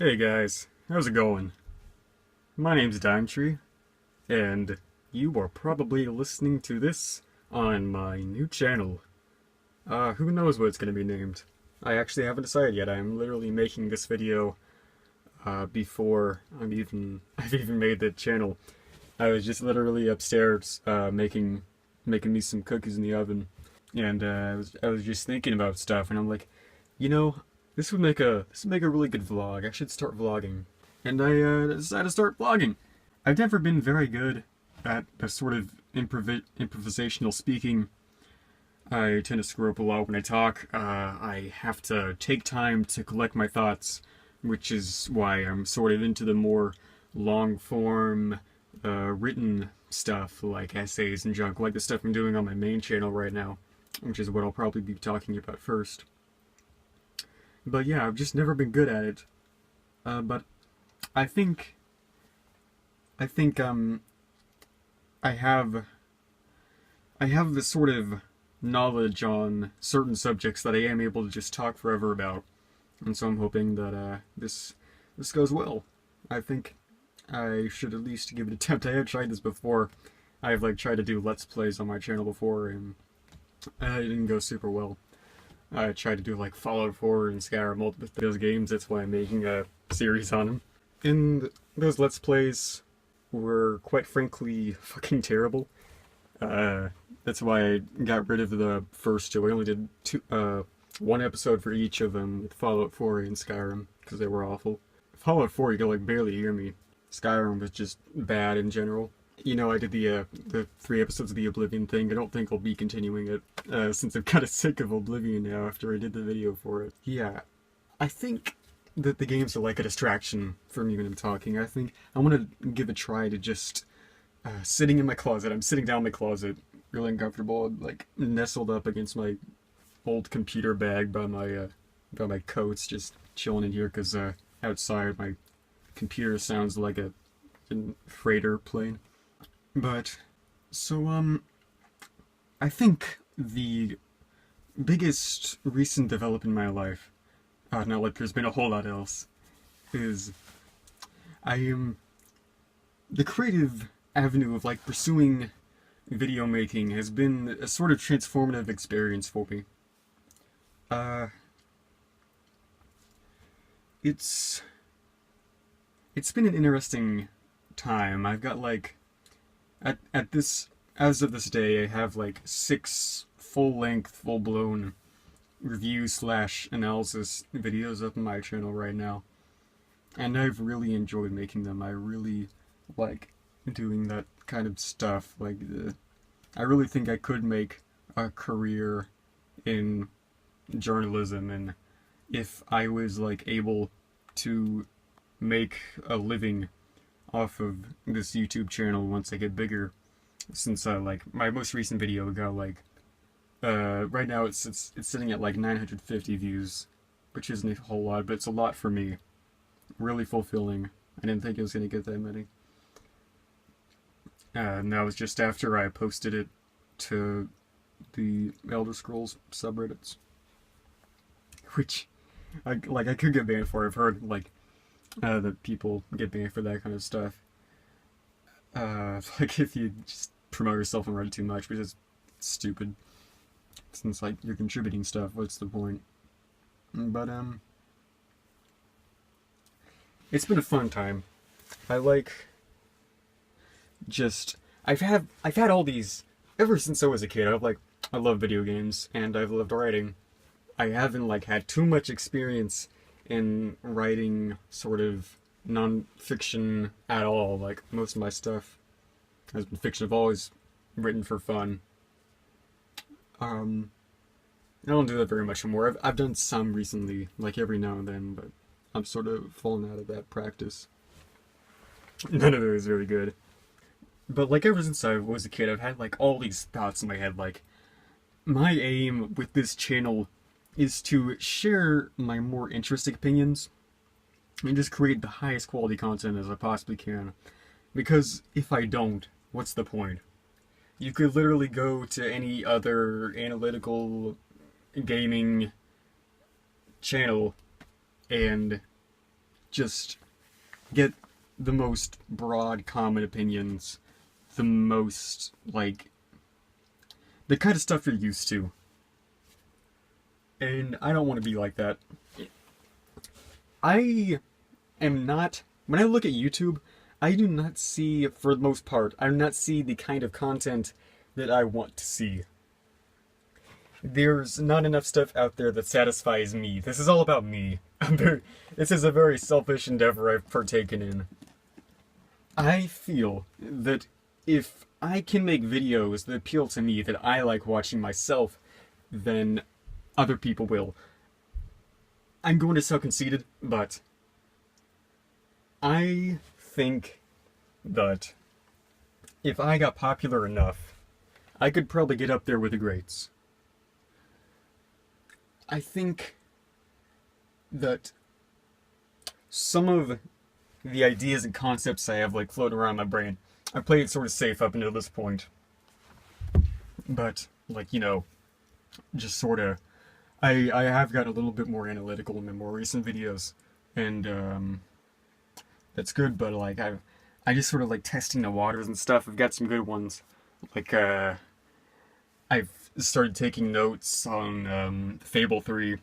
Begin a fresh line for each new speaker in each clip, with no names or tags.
Hey guys, how's it going? My name's DimeTree, and you are probably listening to this on my new channel. Who knows what it's gonna be named? I actually haven't decided yet. I'm literally making this video before I've even made the channel. I was just literally upstairs making me some cookies in the oven, and I was just thinking about stuff, and I'm like, you know, this would make a really good vlog. I should start vlogging, and I decided to start vlogging. I've never been very good at the sort of improvisational speaking. I tend to screw up a lot when I talk. I have to take time to collect my thoughts, which is why I'm sort of into the more long form, written stuff like essays and junk, like the stuff I'm doing on my main channel right now, which is what I'll probably be talking about first. But yeah, I've just never been good at it. But I think, I think, I have, I have this sort of knowledge on certain subjects that I am able to just talk forever about, and so I'm hoping that this goes well. I think I should at least give it an attempt. I have tried this before. I've tried to do Let's Plays on my channel before, and it didn't go super well. I tried to do Fallout 4 and Skyrim, multiple those games. That's why I'm making a series on them. And those Let's Plays were quite frankly fucking terrible. That's why I got rid of the first two. I only did one episode for each of them with Fallout 4 and Skyrim because they were awful. Fallout 4, you could barely hear me. Skyrim was just bad in general. You know, I did the 3 episodes of the Oblivion thing. I don't think I'll be continuing it, since I'm kind of sick of Oblivion now after I did the video for it. Yeah, I think that the games are like a distraction for me when I'm talking. I think I want to give a try to just sitting in my closet. I'm sitting down in my closet, really uncomfortable, nestled up against my old computer bag by my coats, just chilling in here because outside my computer sounds like a freighter plane. But, so, I think the biggest recent development in my life, not there's been a whole lot else, is the creative avenue of, pursuing video making has been a sort of transformative experience for me. It's been an interesting time. I've got, as of this day, I have 6 full-length, full-blown review/analysis videos up on my channel right now. And I've really enjoyed making them. I really like doing that kind of stuff. I really think I could make a career in journalism, and if I was able to make a living off of this YouTube channel once I get bigger, since my most recent video got right now it's sitting at 950 views, which isn't a whole lot, but it's a lot for me. Really fulfilling. I didn't think it was gonna get that many. And that was just after I posted it to the Elder Scrolls subreddits, which I could get banned for. I've heard that people get banned for that kind of stuff. If you just promote yourself on Reddit too much, which is stupid. Since you're contributing stuff, what's the point? But it's been a fun time. I've had all these ever since I was a kid. I love video games and I've loved writing. I haven't had too much experience in writing sort of non-fiction at all. Most of my stuff has been fiction. I've always written for fun. I don't do that very much anymore. I've done some recently, every now and then, but I'm sort of falling out of that practice. None of it was very good. But ever since I was a kid, I've had all these thoughts in my head. My aim with this channel is to share my more interesting opinions and just create the highest quality content as I possibly can. Because if I don't, what's the point? You could literally go to any other analytical gaming channel and just get the most broad, common opinions, the most, like, the kind of stuff you're used to. And I don't want to be like that. I am not, when I look at YouTube, I do not see, for the most part, I do not see the kind of content that I want to see. There's not enough stuff out there that satisfies me. This is all about me. This is a very selfish endeavor I've partaken in. I feel that if I can make videos that appeal to me, that I like watching myself, then other people will. I'm going to sound conceited, but I think that if I got popular enough, I could probably get up there with the greats. I think that some of the ideas and concepts I have, like, floating around my brain, I played it sort of safe up until this point. But, like, you know, just sort of, I have got a little bit more analytical in the more recent videos, and that's good. But like I just sort of like testing the waters and stuff. I've got some good ones. Like I've started taking notes on Fable 3,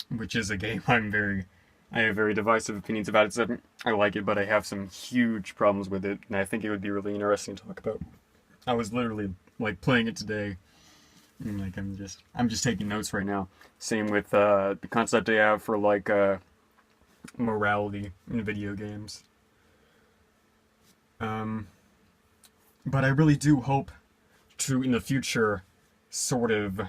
which is a game I have very divisive opinions about it. So I like it, but I have some huge problems with it, and I think it would be really interesting to talk about. I was literally like playing it today. And, like, I'm just taking notes right now. Same with the concept I have for like morality in video games. But I really do hope to, in the future, sort of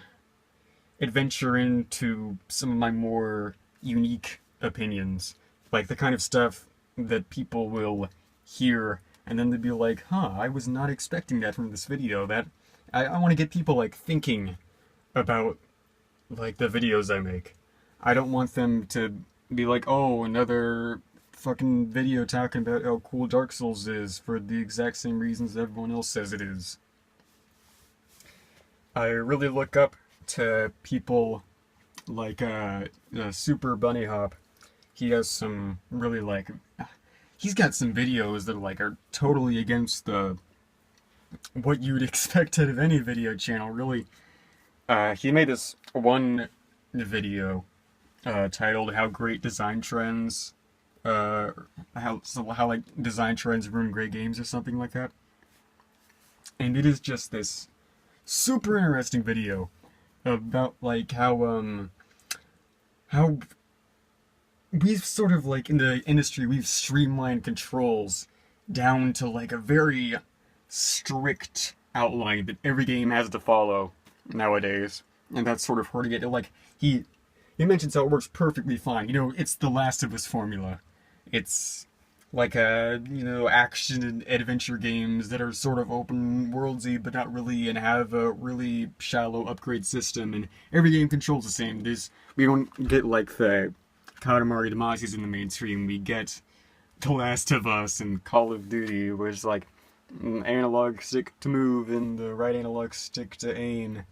adventure into some of my more unique opinions, like the kind of stuff that people will hear and then they'd be like, huh, I was not expecting that from this video. That I want to get people like thinking about like the videos I make. I don't want them to be like, oh, another fucking video talking about how cool Dark Souls is for the exact same reasons everyone else says it is. I really look up to people like Super Bunny Hop. He has some really like, he's got some videos that are totally against the what you'd expect out of any video channel, really. He made this one video titled "How Great Design Trends," how like design trends ruin great games or something like that. And it is just this super interesting video about like how we've sort of like in the industry we've streamlined controls down to like a very strict outline that every game has to follow nowadays, and that's sort of hurting it. Like he mentions how it works perfectly fine. You know, it's the Last of Us formula. It's like action and adventure games that are sort of open worldsy but not really, and have a really shallow upgrade system, and every game controls the same. We don't get like the Katamari Damacy's in the mainstream. We get The Last of Us and Call of Duty, where it's like analog stick to move and the right analog stick to aim,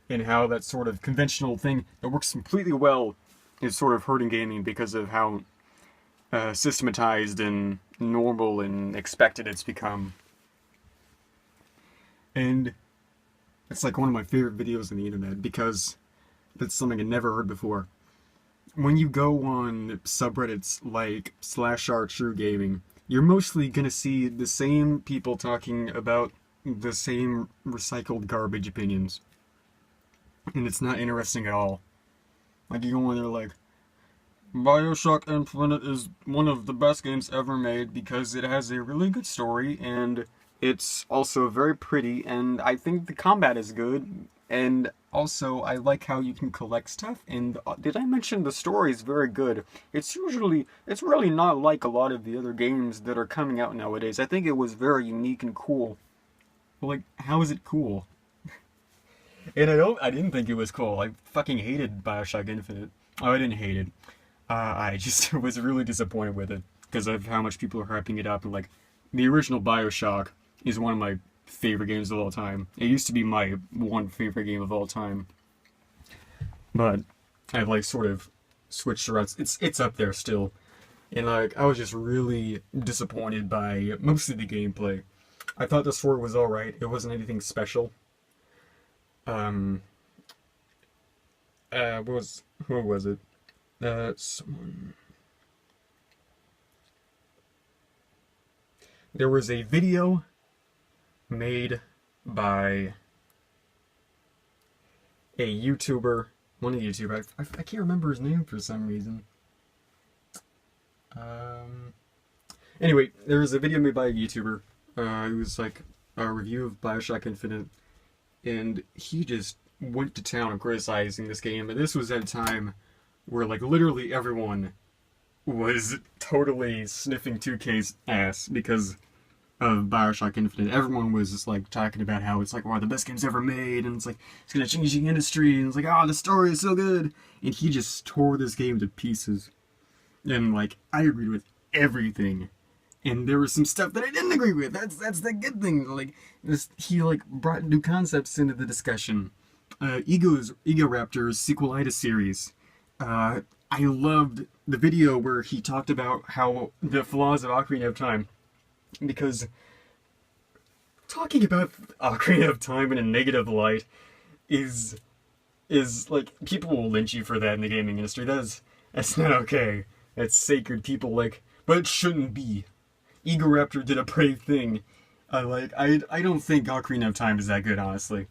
and how that sort of conventional thing that works completely well is sort of hurting gaming because of how systematized and normal and expected it's become. And it's like one of my favorite videos on the internet because that's something I never heard before. When you go on subreddits like /r_truegaming, you're mostly gonna see the same people talking about the same recycled garbage opinions. And it's not interesting at all. Like, you go on there like, BioShock Infinite is one of the best games ever made because it has a really good story, and it's also very pretty, and I think the combat is good, and also I like how you can collect stuff, and did I mention the story is very good? It's really not like a lot of the other games that are coming out nowadays. I think it was very unique and cool. But like, how is it cool? And I didn't think it was cool. I fucking hated BioShock Infinite. Oh, I didn't hate it. I just was really disappointed with it because of how much people are hyping it up. And like, the original BioShock is one of my favorite games of all time. It used to be my one favorite game of all time, but I've like sort of switched around. It's up there still, And like, I was just really disappointed by most of the gameplay. I thought the story was alright. It wasn't anything special. Um, who was it? Someone. There was a video made by a YouTuber, one of the YouTubers. I can't remember his name for some reason. Anyway, there was a video made by a YouTuber. It was like a review of Bioshock Infinite, and he just went to town criticizing this game. And this was at a time where like literally everyone was totally sniffing 2K's ass because of Bioshock Infinite. Everyone was just like talking about how it's like one of the best games ever made, and it's like it's gonna change the industry, and it's like, oh, the story is so good. And he just tore this game to pieces. And like, I agreed with everything, and there was some stuff that I didn't agree with. That's the good thing. Like this, he like brought new concepts into the discussion. Ego Raptor's sequelitis series. I loved the video where he talked about how the flaws of Ocarina of Time, because talking about Ocarina of Time in a negative light is like, people will lynch you for that in the gaming industry. That's not okay. That's sacred. People like, but it shouldn't be. Ego Raptor did a brave thing. I don't think Ocarina of Time is that good, honestly.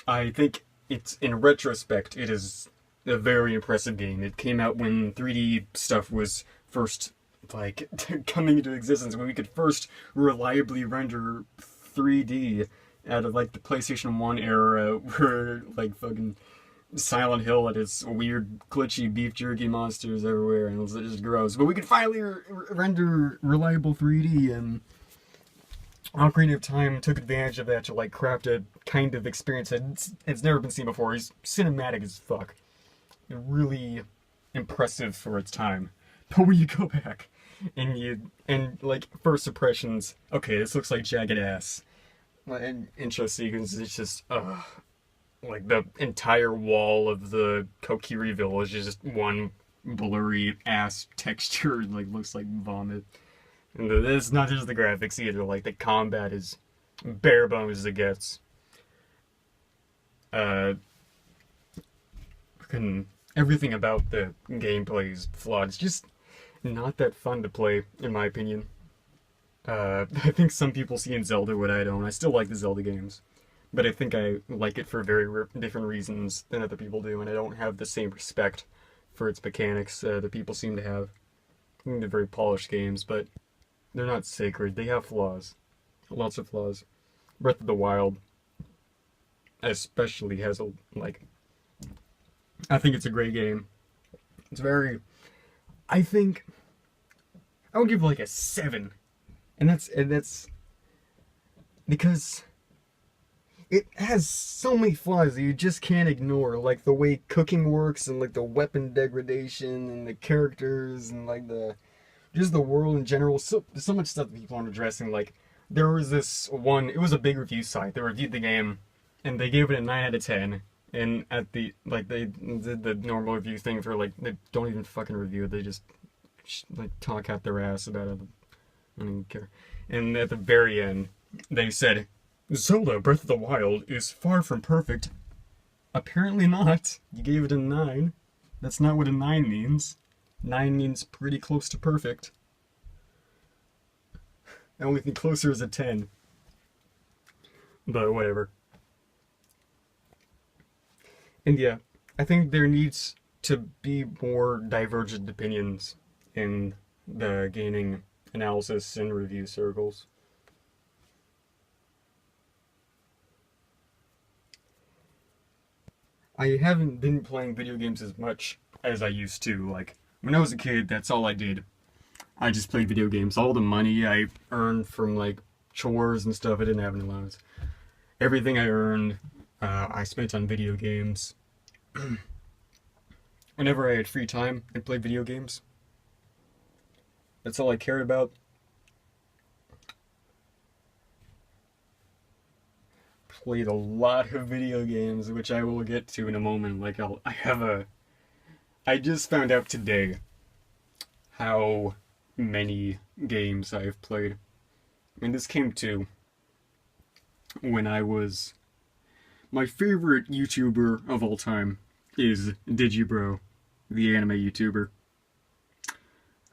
I think it's, in retrospect, it is a very impressive game. It came out when 3D stuff was first like coming into existence, when we could first reliably render 3D out of like the PlayStation 1 era, where like fucking Silent Hill had its weird glitchy beef jerky monsters everywhere, and it was just gross. But we could finally render reliable 3D, and Ocarina of Time took advantage of that to like craft a kind of experience that it's never been seen before. It's cinematic as fuck. Really impressive for its time. But when you go back and like, first impressions, okay, this looks like jagged ass. And intro sequence, it's just like the entire wall of the Kokiri village is just one blurry ass texture, like looks like vomit. And it's not just the graphics either, like the combat is bare bones as it gets. Everything about the gameplay is flawed. It's just not that fun to play, in my opinion. I think some people see in Zelda what I don't. I still like the Zelda games, but I think I like it for very different reasons than other people do, and I don't have the same respect for its mechanics that people seem to have. I think they're very polished games, but they're not sacred. They have flaws. Lots of flaws. Breath of the Wild especially has a, like, I think it's a great game. It's very, I think I would give like a 7. And that's because it has so many flaws that you just can't ignore, like the way cooking works, and like the weapon degradation, and the characters, and like just the world in general. So much stuff that people aren't addressing. Like, there was this one, it was a big review site that reviewed the game, and they gave it a 9 out of 10. And at the, like, they did the normal review thing for, like, they don't even fucking review it, they just like talk out their ass about it. I don't even care. And at the very end, they said, Zelda Breath of the Wild is far from perfect. Apparently not. You gave it a 9. That's not what a 9 means. 9 means pretty close to perfect. The only thing closer is a 10. But whatever. And yeah, I think there needs to be more divergent opinions in the gaming analysis and review circles. I haven't been playing video games as much as I used to. Like, when I was a kid, that's all I did. I just played video games. All the money I earned from, like, chores and stuff, I didn't have any loans. Everything I earned, I spent on video games. Whenever I had free time, I played video games. That's all I cared about. Played a lot of video games, which I will get to in a moment. Like, I just found out today how many games I've played. And this came to when I was... My favorite YouTuber of all time is Digibro, the anime YouTuber.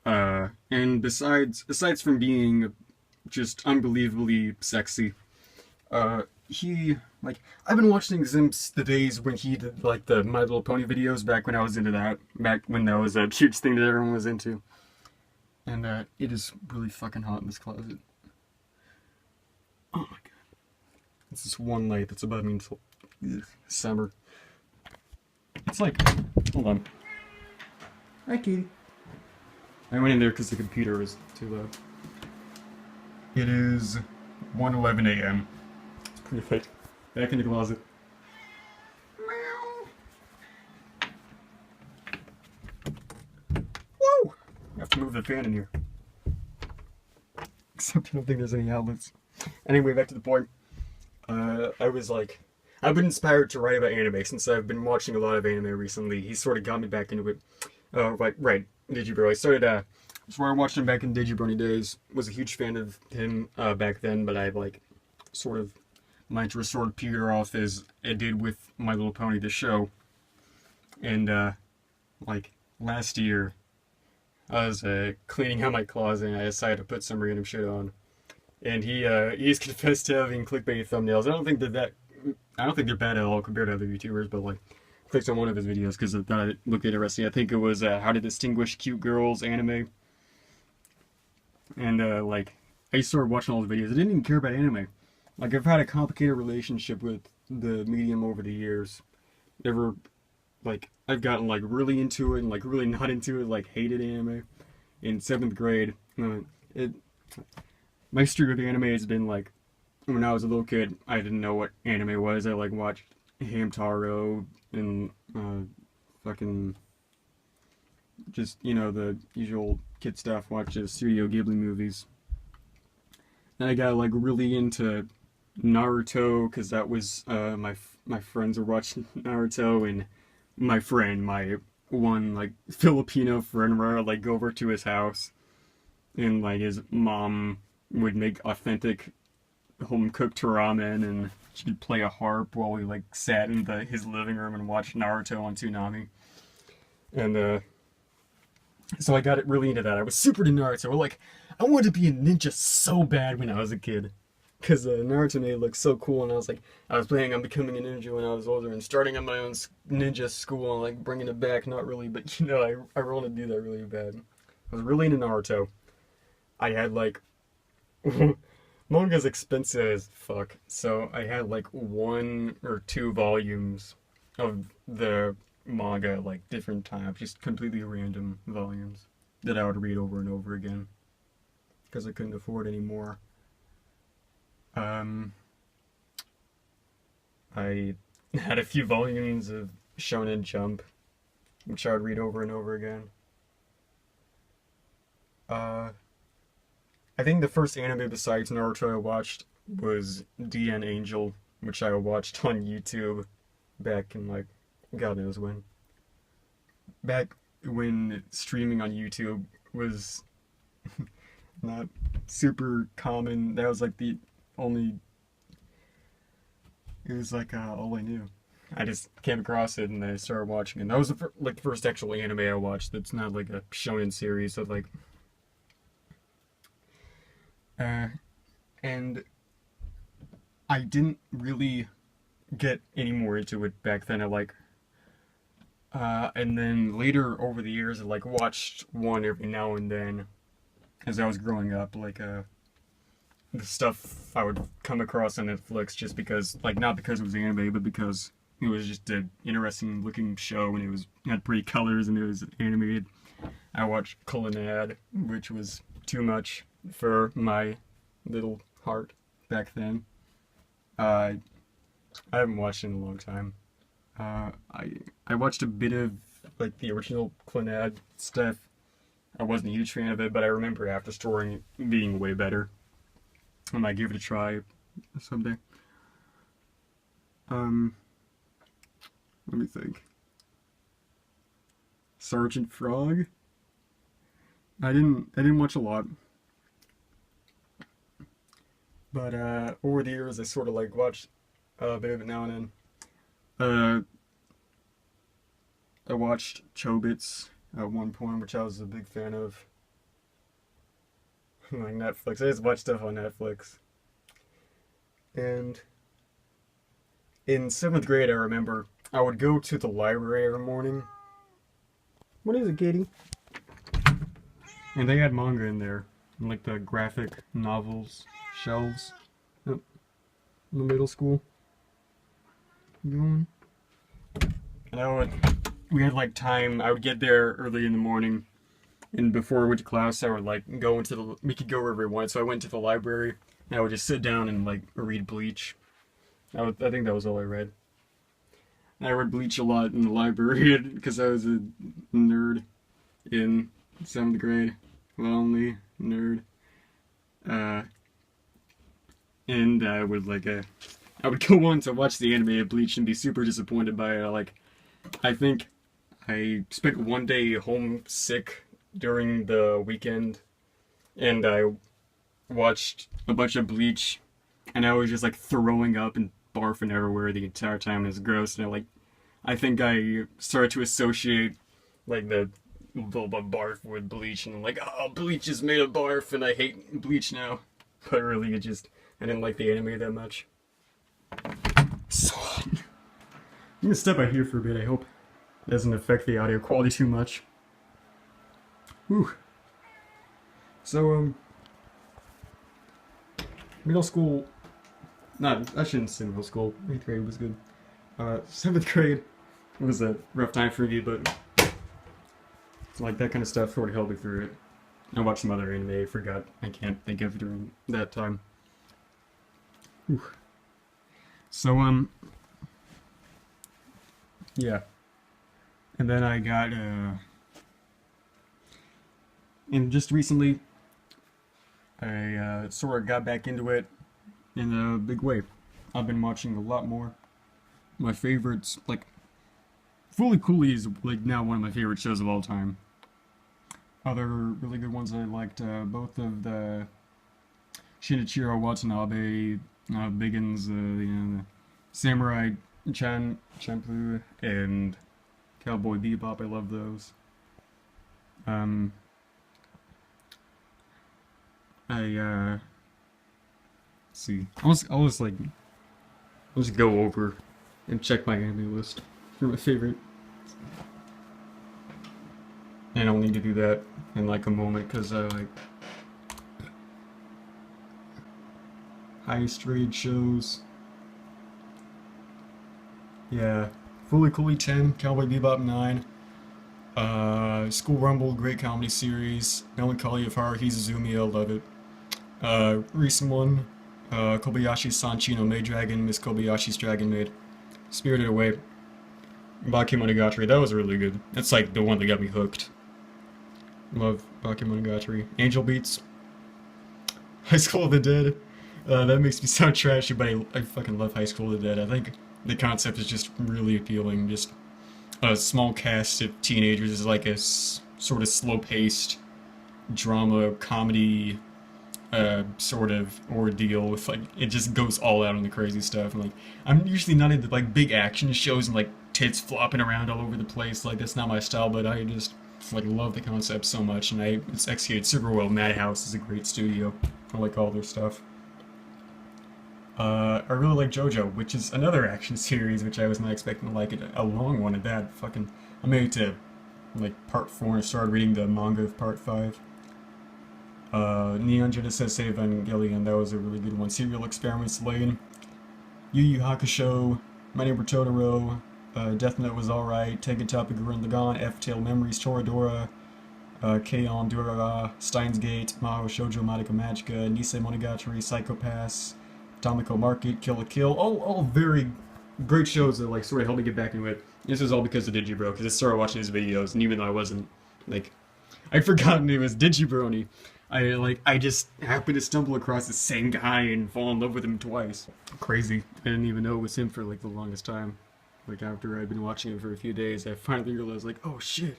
And aside from being just unbelievably sexy, I've been watching since the days when he did, like, the My Little Pony videos back when I was into that, back when that was a huge thing that everyone was into. And, it is really fucking hot in this closet. Oh my god. It's this one light that's above me until summer. It's like, hold on. Hi, Katie. I went in there because the computer was too loud. It is 1:11 a.m. It's pretty late. Back in the closet. Meow. Whoa! I have to move the fan in here. Except I don't think there's any outlets. Anyway, back to the point. I've been inspired to write about anime since I've been watching a lot of anime recently. He sort of got me back into it. Right, Digibro. I started watching him back in Digibrony days. Was a huge fan of him back then, but my interest sort of petered off as it did with My Little Pony, the show. And, last year, I was cleaning out my closet and I decided to put some random shit on. And he's confessed to having clickbait thumbnails. I don't think they're bad at all compared to other YouTubers, but clicked on one of his videos because I thought it looked interesting. I think it was how to distinguish cute girls anime. And I started watching all his videos. I didn't even care about anime. I've had a complicated relationship with the medium over the years. I've gotten really into it and really not into it. Hated anime. In 7th grade, my streak with anime has been when I was a little kid, I didn't know what anime was. I watched Hamtaro and fucking just, the usual kid stuff, watched Studio Ghibli movies. Then I got really into Naruto because that was my friends were watching Naruto, and my one Filipino friend where I go over to his house and his mom would make authentic home cooked ramen, and she'd play a harp while we sat in his living room and watched Naruto on Toonami. And so I got it really into that. I was super into Naruto. I wanted to be a ninja so bad when I was a kid, because Naruto made it look so cool, and I was planning on becoming a ninja when I was older and starting at my own ninja school and bringing it back. Not really, but I want to do that really bad. I was really into Naruto. I had manga's expensive as fuck, so I had 1 or 2 volumes of the manga different times, just completely random volumes that I would read over and over again because I couldn't afford any more. I had a few volumes of Shonen Jump, which I would read over and over again. I think the first anime besides Naruto I watched was DN Angel, which I watched on YouTube back in God knows when. Back when streaming on YouTube was not super common. That was the only... It was all I knew. I just came across it and I started watching it. And that was the first actual anime I watched that's not a shonen series of and I didn't really get any more into it back then. And then later over the years, I watched one every now and then as I was growing up, the stuff I would come across on Netflix just because, not because it was anime, but because it was just an interesting looking show and it had pretty colors and it was animated. I watched Clannad, which was too much for my little heart back then. I haven't watched it in a long time. I watched a bit of the original Clannad stuff. I wasn't a huge fan of it, but I remember After Story being way better. I might give it a try someday. Let me think. Sergeant Frog. I didn't watch a lot, but over the years I sort of like watched a bit of it now and then. Uh, I watched Chobits at one point, which I was a big fan of. Like Netflix, I just watch stuff on Netflix. And in seventh grade, I remember I would go to the library every morning. What is it, Katie? And they had manga in there, like the graphic novels shelves. Yep. In the middle school. Going. And we had like time. I would get there early in the morning, and before I went to class, I would like go into we could go wherever we wanted. So I went to the library, and I would just sit down and like read Bleach. I think that was all I read. And I read Bleach a lot in the library because I was a nerd in seventh grade. Lonely nerd. And I would I would go on to watch the anime of Bleach and be super disappointed by it. I think I spent one day homesick during the weekend, and I watched a bunch of Bleach, and I was just like throwing up and barfing everywhere the entire time. It was gross, and I think I started to associate like the barf with Bleach, and I'm like, oh, Bleach is made of barf, and I hate Bleach now. But really, I didn't like the anime that much. So, I'm gonna step out here for a bit. I hope it doesn't affect the audio quality too much. Whew. So, middle school. I shouldn't say middle school. 8th grade was good. 7th grade was a rough time for me, but like that kind of stuff sort of helped me through it. I watched some other anime I can't think of during that time. Whew. So, yeah. And then I got, and just recently, I sort of got back into it in a big way. I've been watching a lot more. My favorites, like, Fully Cooley is, like, now one of my favorite shows of all time. Other really good ones I liked, both of the Shinichiro Watanabe, Biggins, the Samurai Champloo, and Cowboy Bebop. I love those. Let's see. I'll just go over and check my anime list for my favorite. And I'll need to do that in like a moment because highest rated shows. Yeah, Fully Cooley 10, Cowboy Bebop 9, School Rumble, great comedy series, Melancholy of Haruhi Suzumiya, I love it. Recent one, Kobayashi's Sanchino Maid Dragon, Miss Kobayashi's Dragon Maid, Spirited Away, Bakemonogatari, that was really good. That's like the one that got me hooked. Love Bakemonogatari. Angel Beats, High School of the Dead. That makes me sound trashy, but I fucking love High School of the Dead. I think the concept is just really appealing. Just a small cast of teenagers is like a sort of slow-paced drama comedy sort of ordeal with like it just goes all out on the crazy stuff. And like I'm usually not into like big action shows and like tits flopping around all over the place. Like that's not my style, but I just like love the concept so much, and it's executed super well. Madhouse is a great studio. I like all their stuff. I really like JoJo, which is another action series, which I was not expecting to like it. A long one at that. Fucking, I made it to like part 4 and started reading the manga of part 5. Neon Genesis Evangelion, that was a really good one. Serial Experiments Lane, Yu Yu Hakusho, My Neighbor Totoro, Death Note was alright, Tengen Toppa Gurren Lagann, F-Tail Memories, Toradora, Keion Durara, Steins Gate, Mahou Shoujo Madoka Magica, Nisei Monogatari, Psycho-Pass, Tomiko Market, Kill la Kill, all very great shows that like sort of helped me get back into it. This was all because of Digibro, because I started watching his videos, and even though I wasn't, like, I'd forgotten it was Digibrony. I just happened to stumble across the same guy and fall in love with him twice. Crazy. I didn't even know it was him for like the longest time. Like after I'd been watching him for a few days, I finally realized like, oh shit,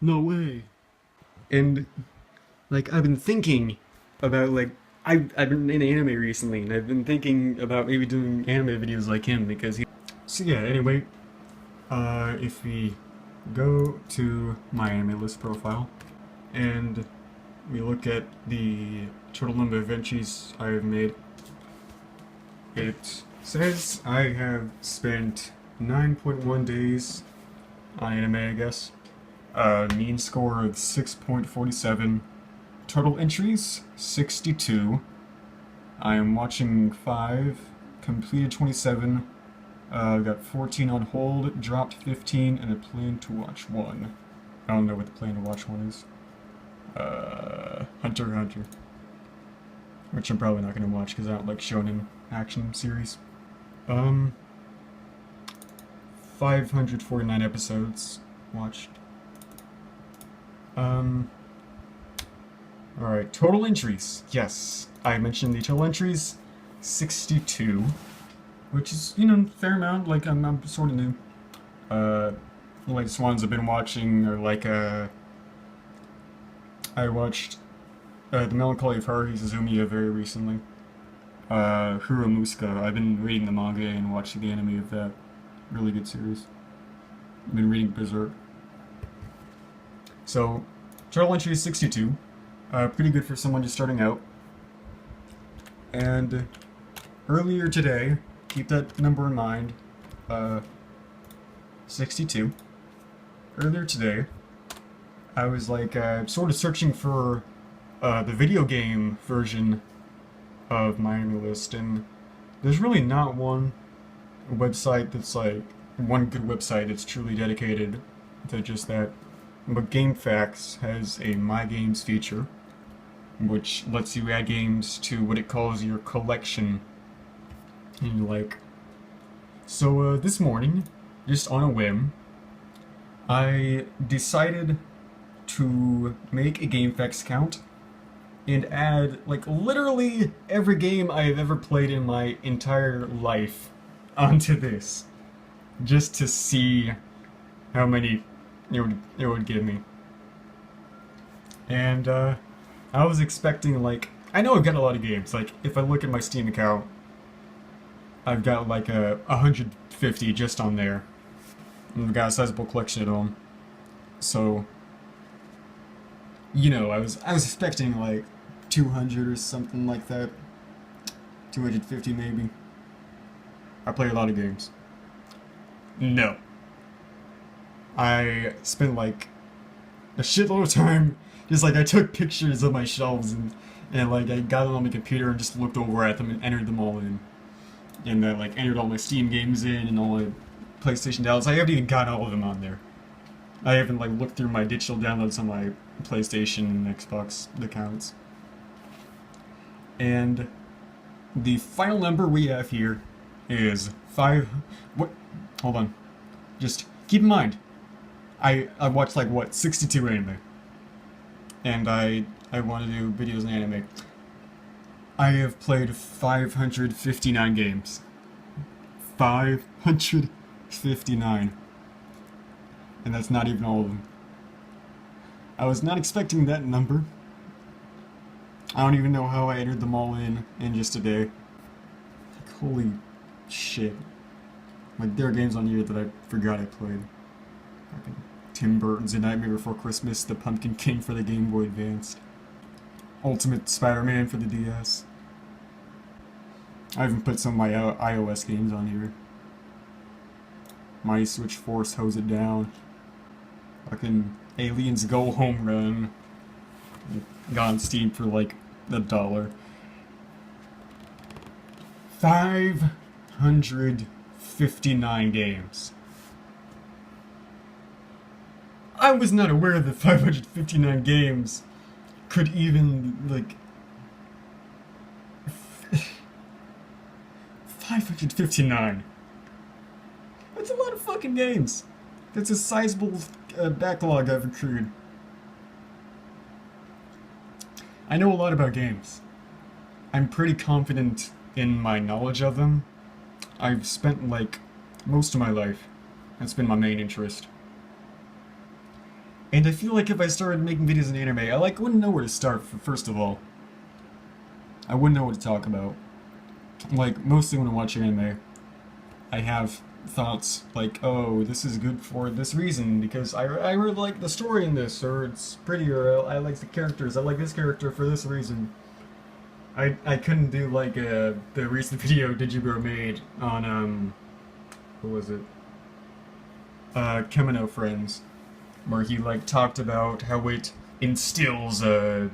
no way. And Like, I've been thinking about, like, I've been in anime recently, and I've been thinking about maybe doing anime videos like him, because he... So yeah, anyway, if we go to my anime list profile, and we look at the total number of entries I have made, it says I have spent 9.1 days on anime, I guess. Mean score of 6.47. Total entries, 62. I am watching 5, completed 27. I've got 14 on hold, dropped 15, and a plan to watch 1. I don't know what the plan to watch 1 is. Hunter x Hunter. Which I'm probably not going to watch because I don't like shonen action series. 549 episodes watched. Alright, total entries. Yes, I mentioned the total entries. 62. Which is, you know, fair amount. Like, I'm sort of new. The latest ones I've been watching are like, I watched The Melancholy of Haruhi Suzumiya very recently. Huro Musuka. I've been reading the manga and watching the anime of that. Really good series. I've been reading Berserk. So, total entry is 62. Pretty good for someone just starting out. And earlier today, keep that number in mind, 62. Earlier today, I was like, sort of searching for the video game version of my anime list, and there's really not one website that's like, one good website that's truly dedicated to just that. But GameFAQs has a My Games feature, which lets you add games to what it calls your collection. And you're like, so this morning, just on a whim, I decided to make a GameFAQs account and add, like, literally every game I have ever played in my entire life onto this, just to see how many it would give me. And I was expecting, like, I know I've got a lot of games. Like, if I look at my Steam account, I've got like 150 just on there. And I've got a sizable collection at home. So, you know, I was expecting like 200 or something like that. 250 maybe. I play a lot of games. No. I spent like a shitload of time, just like I took pictures of my shelves and like I got it on my computer and just looked over at them and entered them all in. And then like entered all my Steam games in and all my PlayStation downloads. I haven't even got all of them on there. I haven't like looked through my digital downloads on my PlayStation and Xbox accounts. And the final number we have here is 5... What? Hold on. Just keep in mind, I watched like, what, 62 anime. And I want to do videos on anime. I have played 559 games. 559. And that's not even all of them. I was not expecting that number. I don't even know how I entered them all in just a day. Like, holy shit. Like, there are games on here that I forgot I played. Fucking Tim Burton's A Nightmare Before Christmas, The Pumpkin King for the Game Boy Advance, Ultimate Spider-Man for the DS. I even put some of my iOS games on here. Mighty Switch Force, Hose It Down. Fucking Aliens Go Home Run. Got on Steam for like $1. 559 games. I was not aware that 559 games could even, like... 559. That's a lot of fucking games. That's a sizable backlog I've accrued. I know a lot about games. I'm pretty confident in my knowledge of them. I've spent, like, most of my life. That's been my main interest. And I feel like if I started making videos on anime, I wouldn't know where to start. First of all, I wouldn't know what to talk about. Like mostly when I watch anime, I have thoughts like, oh, this is good for this reason because I really like the story in this, or it's pretty, or I like the characters. I like this character for this reason. I couldn't do like the recent video Digibro made on what was it? Kimono Friends, where he like talked about how it instills a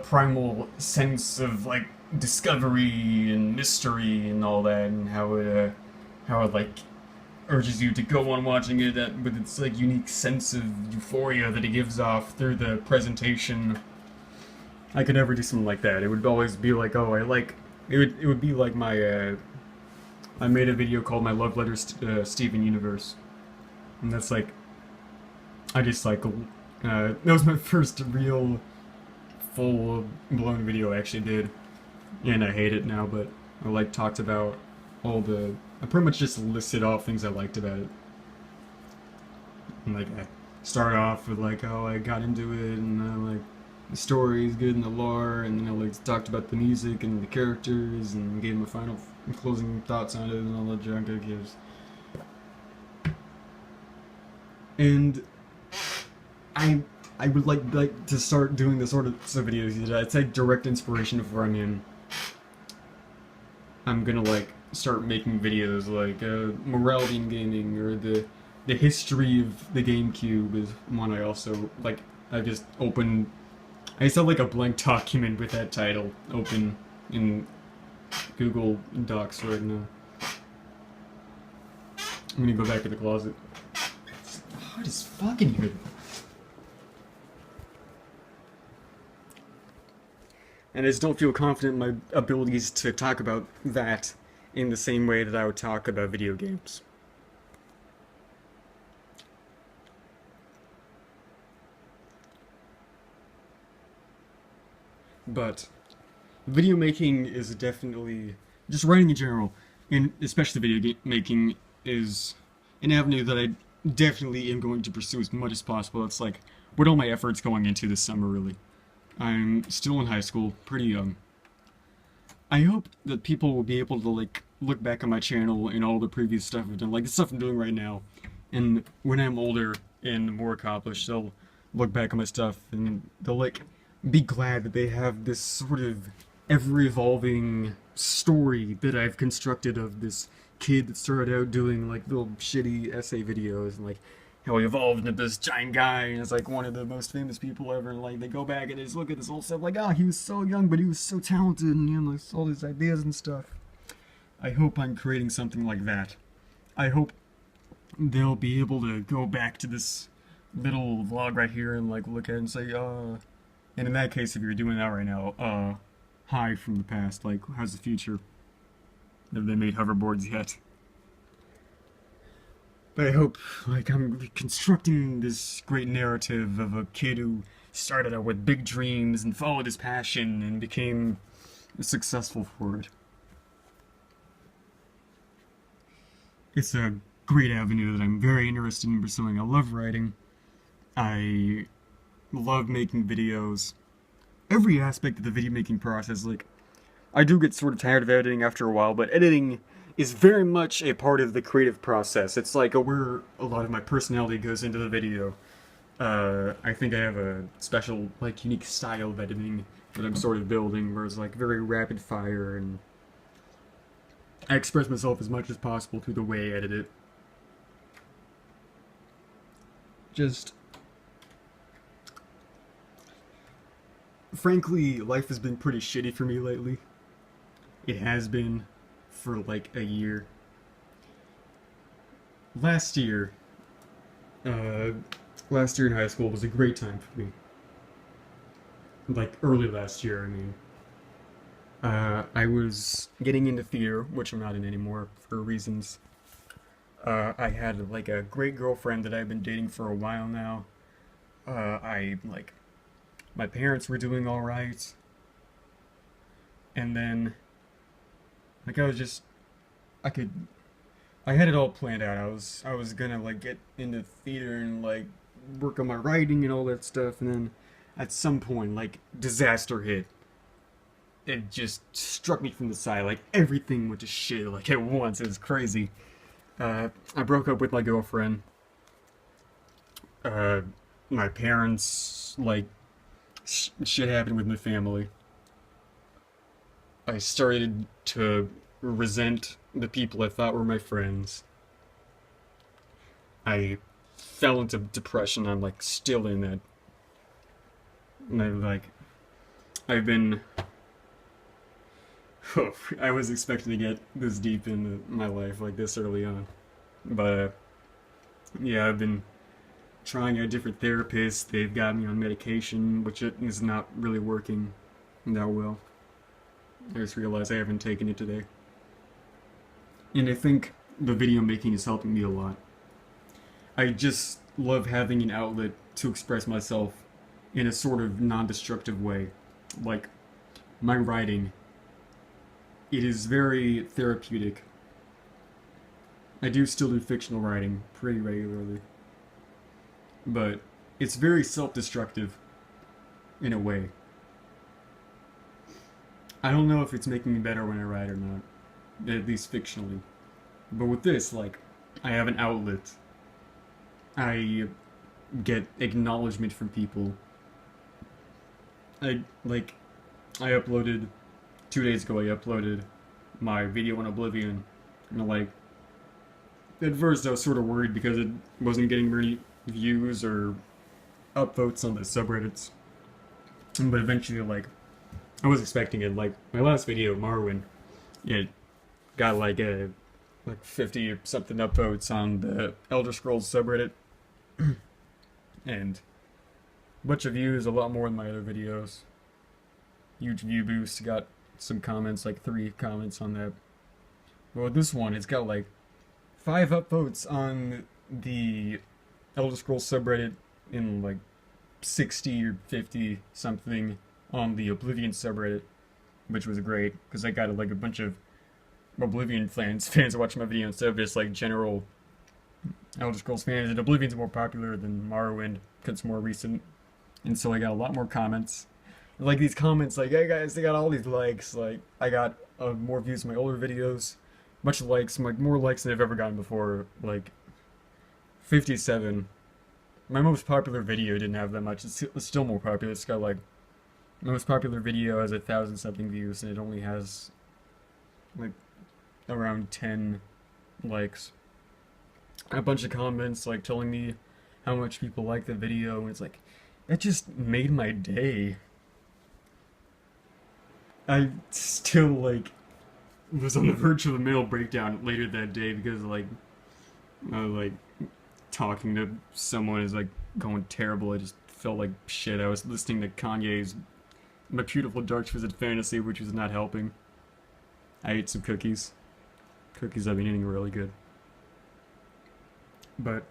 primal sense of like discovery and mystery and all that, and how it like urges you to go on watching it with its like unique sense of euphoria that it gives off through the presentation. I could never do something like that. It would always be like, oh, I like it would be like my I made a video called my love letter Steven Universe, and that's like I just like that was my first real full blown video I actually did, and I hate it now. But I like talked about all the I pretty much just listed off things I liked about it. And, like I started off with like how I got into it, and like the story is good and the lore, and then I like talked about the music and the characters, and gave my final closing thoughts on it and all the junk it gives. And I would like to start doing the sort of videos that I take direct inspiration from where I'm in. I'm gonna like start making videos like morality in gaming, or the history of the GameCube is one I also like. I just opened. I just have like a blank document with that title open in Google Docs right now. I'm gonna go back to the closet. It's hot as fucking here. And I just don't feel confident in my abilities to talk about that in the same way that I would talk about video games. But video making is definitely, just writing in general, and especially video making, is an avenue that I definitely am going to pursue as much as possible. It's like what all my efforts going into this summer, really. I'm still in high school, pretty young. I hope that people will be able to like look back on my channel and all the previous stuff I've done, like the stuff I'm doing right now, and when I'm older and more accomplished, they'll look back on my stuff and they'll like be glad that they have this sort of ever-evolving story that I've constructed of this kid that started out doing like little shitty essay videos, and like how he evolved into this giant guy and is like one of the most famous people ever, and like they go back and they just look at this old stuff like, oh, he was so young but he was so talented, and you know, like, all these ideas and stuff. I hope I'm creating something like that. I hope they'll be able to go back to this little vlog right here and like look at it and say, and in that case, if you're doing that right now, hi from the past, like, how's the future? Have they made hoverboards yet? But I hope, like, I'm constructing this great narrative of a kid who started out with big dreams and followed his passion and became successful for it. It's a great avenue that I'm very interested in pursuing. I love writing. I love making videos. Every aspect of the video making process, like, I do get sort of tired of editing after a while, but editing is very much a part of the creative process. It's like where a lot of my personality goes into the video. I think I have a special, like, unique style of editing that I'm sort of building, where it's like very rapid fire, and I express myself as much as possible through the way I edit it. Just, frankly, life has been pretty shitty for me lately. It has been for like a year. Last year in high school was a great time for me. Like early last year, I mean. I was getting into theater, which I'm not in anymore for reasons. I had like a great girlfriend that I've been dating for a while now. My parents were doing alright. And then, like, I had it all planned out. I was gonna, like, get into theater and, like, work on my writing and all that stuff, and then at some point, like, disaster hit. It just struck me from the side, like, everything went to shit, like, at once. It was crazy. I broke up with my girlfriend. My parents, like, shit happened with my family. I started to resent the people I thought were my friends. I fell into depression. I'm, like, still in that. And I've been. Oh, I was expecting to get this deep into my life, like, this early on. But, yeah, I've been trying out different therapists. They've got me on medication, which is not really working that well. I just realized I haven't taken it today. And I think the video making is helping me a lot. I just love having an outlet to express myself in a sort of non-destructive way. Like, my writing, it is very therapeutic. I do still do fictional writing pretty regularly. But it's very self-destructive in a way. I don't know if it's making me better when I write or not, at least fictionally. But with this, like, I have an outlet. I get acknowledgement from people. I uploaded, 2 days ago I uploaded my video on Oblivion, and like, at first I was sort of worried because it wasn't getting many views or upvotes on the subreddits. But eventually, like, I was expecting it. Like, my last video, Marwin, it got like 50 or something upvotes on the Elder Scrolls subreddit. And a bunch of views, a lot more than my other videos. Huge view boost, got some comments, like 3 comments on that. Well, this one, it's got like 5 upvotes on the Elder Scrolls subreddit in like 60 or 50 something on the Oblivion subreddit, which was great because I got like a bunch of Oblivion fans watching my video instead of just like general Elder Scrolls fans. And Oblivion's more popular than Morrowind because it's more recent, and so I got a lot more comments. Like these comments, like, hey guys, they got all these likes. Like, I got more views in my older videos, a bunch of likes, like more likes than I've ever gotten before. Like 57. My most popular video didn't have that much. It's still more popular. It's got like, my most popular video has 1,000 something views, and it only has like around 10 likes. A bunch of comments like telling me how much people like the video, and it's like, that just made my day. I still like was on the verge of a mental breakdown later that day because like I was like talking to someone is like going terrible. I just felt like shit. I was listening to Kanye's My Beautiful Dark Twisted Fantasy, which was not helping. I ate some cookies. Cookies I've been eating really good. But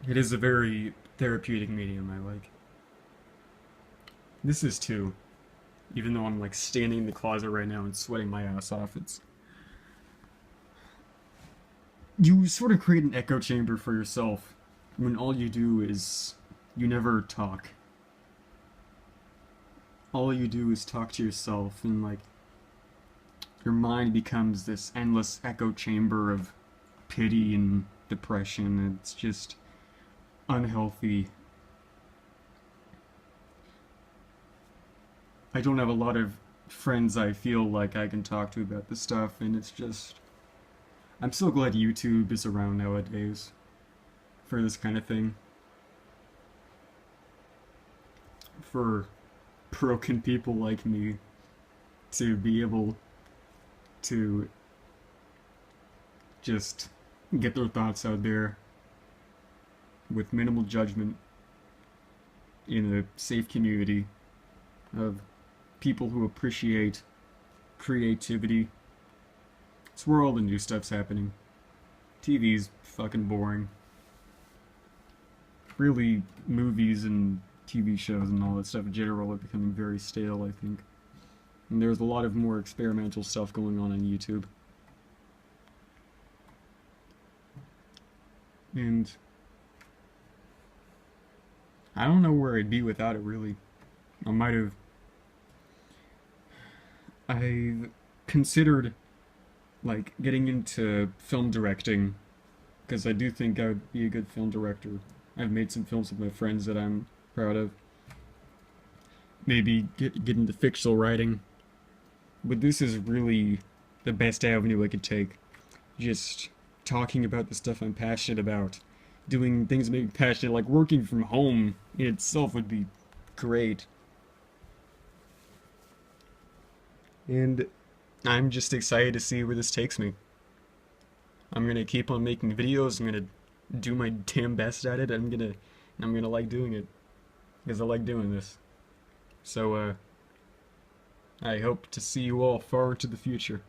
it is a very therapeutic medium I like. This is too. Even though I'm like standing in the closet right now and sweating my ass off, it's... You sort of create an echo chamber for yourself when all you do is... you never talk. All you do is talk to yourself, and like... your mind becomes this endless echo chamber of pity and depression. It's just unhealthy. I don't have a lot of friends I feel like I can talk to about this stuff, and it's just... I'm so glad YouTube is around nowadays for this kind of thing. For broken people like me to be able to just get their thoughts out there with minimal judgment in a safe community of people who appreciate creativity. It's where all the new stuff's happening. TV's fucking boring. Really, movies and TV shows and all that stuff in general are becoming very stale, I think. And there's a lot of more experimental stuff going on YouTube. And I don't know where I'd be without it, really. I might have. I've considered, like, getting into film directing, because I do think I would be a good film director. I've made some films with my friends that I'm proud of. Maybe get into fictional writing. But this is really the best avenue I could take. Just talking about the stuff I'm passionate about. Doing things that make me passionate, like working from home in itself would be great. And I'm just excited to see where this takes me. I'm gonna keep on making videos. I'm gonna do my damn best at it. I'm gonna like doing it because I like doing this. So I hope to see you all far into the future.